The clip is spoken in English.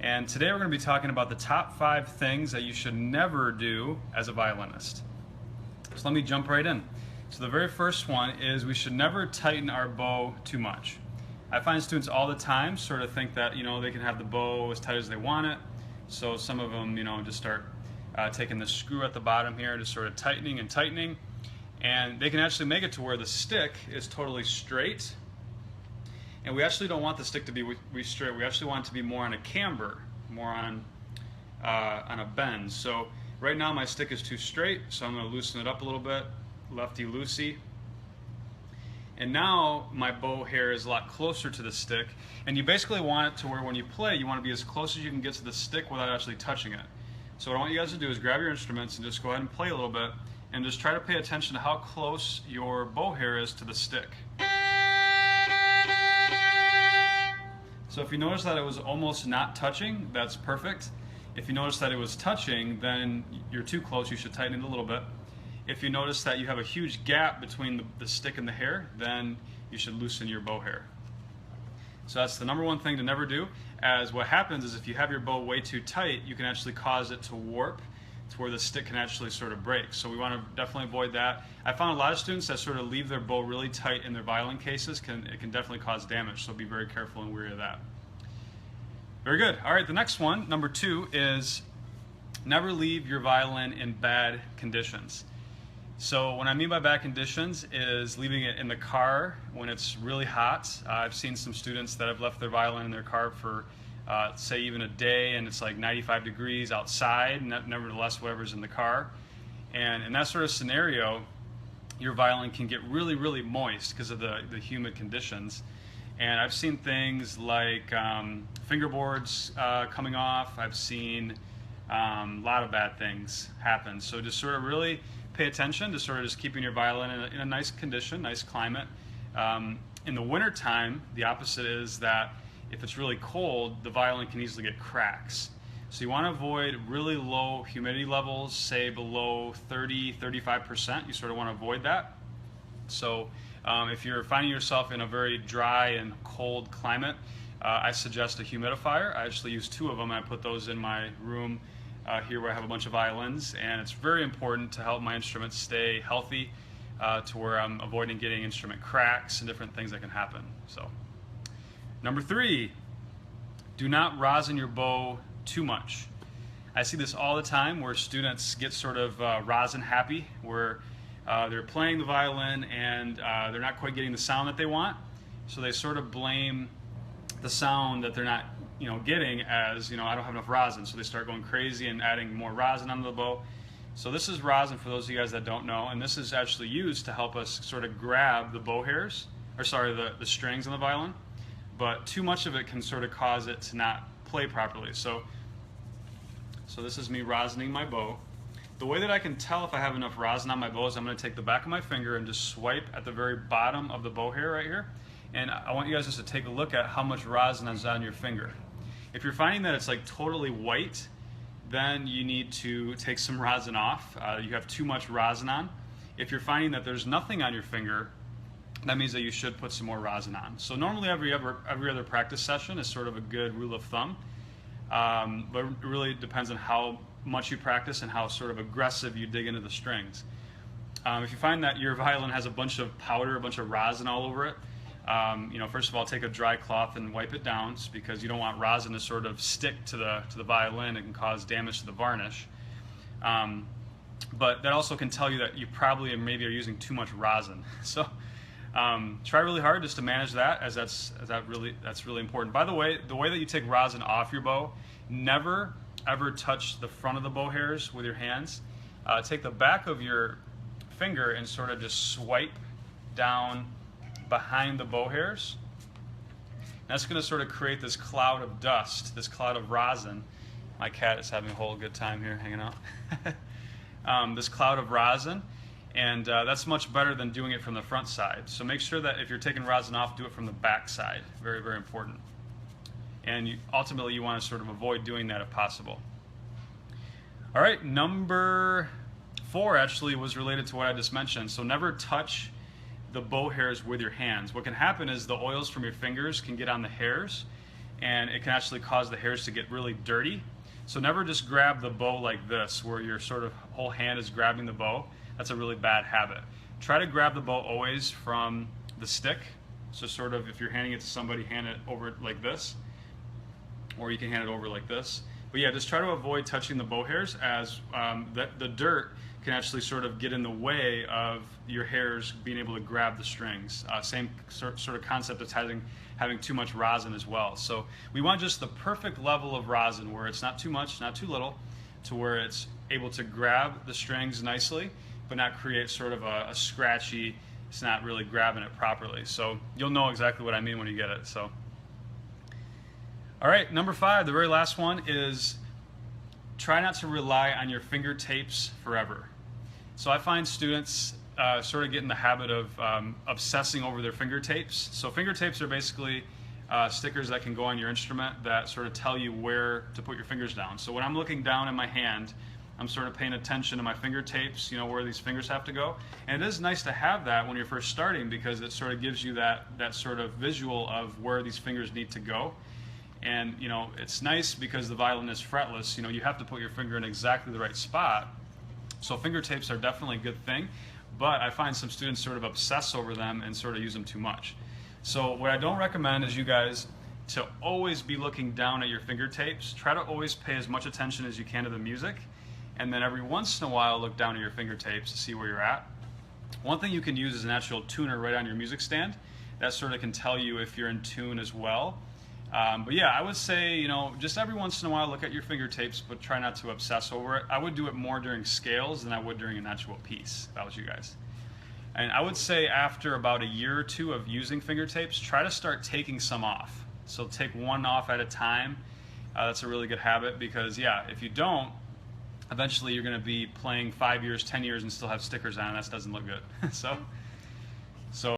And today we're going to be talking about the top 5 things that you should never do as a violinist. So let me jump right in. So the very first one is we should never tighten our bow too much. I find students all the time sort of think that they can have the bow as tight as they want it. So some of them just start taking the screw at the bottom here, just sort of tightening and tightening, and they can actually make it to where the stick is totally straight. And we actually don't want the stick to be straight. We actually want it to be more on a camber, more on a bend. So right now my stick is too straight, so I'm going to loosen it up a little bit, lefty-loosey. And now my bow hair is a lot closer to the stick, and you basically want it to where when you play, you want to be as close as you can get to the stick without actually touching it. So what I want you guys to do is grab your instruments and just go ahead and play a little bit, and just try to pay attention to how close your bow hair is to the stick. So if you notice that it was almost not touching, that's perfect. If you notice that it was touching, then you're too close, you should tighten it a little bit. If you notice that you have a huge gap between the stick and the hair, then you should loosen your bow hair. So that's the number one thing to never do, as what happens is if you have your bow way too tight, you can actually cause it to warp to where the stick can actually sort of break. So we want to definitely avoid that. I found a lot of students that sort of leave their bow really tight in their violin cases. It can definitely cause damage, so be very careful and wary of that. Very good. All right, the next one, number 2, is never leave your violin in bad conditions. So what I mean by bad conditions is leaving it in the car when it's really hot. I've seen some students that have left their violin in their car for say even a day, and it's like 95 degrees outside, and nevertheless whatever's in the car. And in that sort of scenario, your violin can get really, really moist because of the humid conditions. And I've seen things like fingerboards coming off. I've seen a lot of bad things happen. So just sort of really pay attention to sort of just keeping your violin in a nice condition, nice climate. In the winter time, the opposite is that if it's really cold, the violin can easily get cracks. So you want to avoid really low humidity levels, say below 30–35%. You sort of want to avoid that. So if you're finding yourself in a very dry and cold climate, I suggest a humidifier. I actually use 2 of them, and I put those in my room here where I have a bunch of violins, and it's very important to help my instruments stay healthy to where I'm avoiding getting instrument cracks and different things that can happen. So, number 3, do not rosin your bow too much. I see this all the time where students get sort of rosin happy, where they're playing the violin and they're not quite getting the sound that they want, so they sort of blame the sound that they're not getting as, I don't have enough rosin, so they start going crazy and adding more rosin onto the bow. So this is rosin for those of you guys that don't know, and this is actually used to help us sort of grab the bow hairs, or sorry, the strings on the violin, but too much of it can sort of cause it to not play properly. So this is me rosining my bow. The way that I can tell if I have enough rosin on my bow is I'm going to take the back of my finger and just swipe at the very bottom of the bow hair right here. And I want you guys just to take a look at how much rosin is on your finger. If you're finding that it's like totally white, then you need to take some rosin off. You have too much rosin on. If you're finding that there's nothing on your finger, that means that you should put some more rosin on. So normally every other practice session is sort of a good rule of thumb, but it really depends on how much you practice and how sort of aggressive you dig into the strings. If you find that your violin has a bunch of powder, a bunch of rosin all over it, first of all, take a dry cloth and wipe it down, because you don't want rosin to sort of stick to the violin. It can cause damage to the varnish. But that also can tell you that you probably maybe are using too much rosin. So try really hard just to manage that, as that's really important. By the way that you take rosin off your bow, never ever touch the front of the bow hairs with your hands. Take the back of your finger and sort of just swipe down behind the bow hairs. That's going to sort of create this cloud of dust, this cloud of rosin. My cat is having a whole good time here hanging out. This cloud of rosin, and that's much better than doing it from the front side. So make sure that if you're taking rosin off, do it from the back side. Very, very important. And ultimately you want to sort of avoid doing that if possible. All right, number 4 actually was related to what I just mentioned. So never touch the bow hairs with your hands. What can happen is the oils from your fingers can get on the hairs, and it can actually cause the hairs to get really dirty. So never just grab the bow like this, where your sort of whole hand is grabbing the bow. That's a really bad habit. Try to grab the bow always from the stick. So sort of if you're handing it to somebody, hand it over like this, or you can hand it over like this. But yeah, just try to avoid touching the bow hairs, as the dirt can actually sort of get in the way of your hairs being able to grab the strings. Same sort of concept as having too much rosin as well. So we want just the perfect level of rosin, where it's not too much, not too little, to where it's able to grab the strings nicely, but not create sort of a scratchy, it's not really grabbing it properly. So you'll know exactly what I mean when you get it. So, all right, number 5, the very last one is try not to rely on your finger tapes forever. So I find students sort of get in the habit of obsessing over their finger tapes. So finger tapes are basically stickers that can go on your instrument that sort of tell you where to put your fingers down. So when I'm looking down in my hand, I'm sort of paying attention to my finger tapes, you know, where these fingers have to go. And it is nice to have that when you're first starting, because it sort of gives you that sort of visual of where these fingers need to go. And you know, it's nice because the violin is fretless. You know, you have to put your finger in exactly the right spot. So finger tapes are definitely a good thing, but I find some students sort of obsess over them and sort of use them too much. So what I don't recommend is you guys to always be looking down at your finger tapes. Try to always pay as much attention as you can to the music, and then every once in a while look down at your finger tapes to see where you're at. One thing you can use is an actual tuner right on your music stand. That sort of can tell you if you're in tune as well. But yeah, I would say, you know, just every once in a while look at your finger tapes, but try not to obsess over it. I would do it more during scales than I would during an actual piece, if I was you guys. And I would say after about a year or two of using finger tapes, try to start taking some off. So take one off at a time. That's a really good habit, because yeah, if you don't, eventually you're going to be playing 5 years, 10 years and still have stickers on, and that doesn't look good. So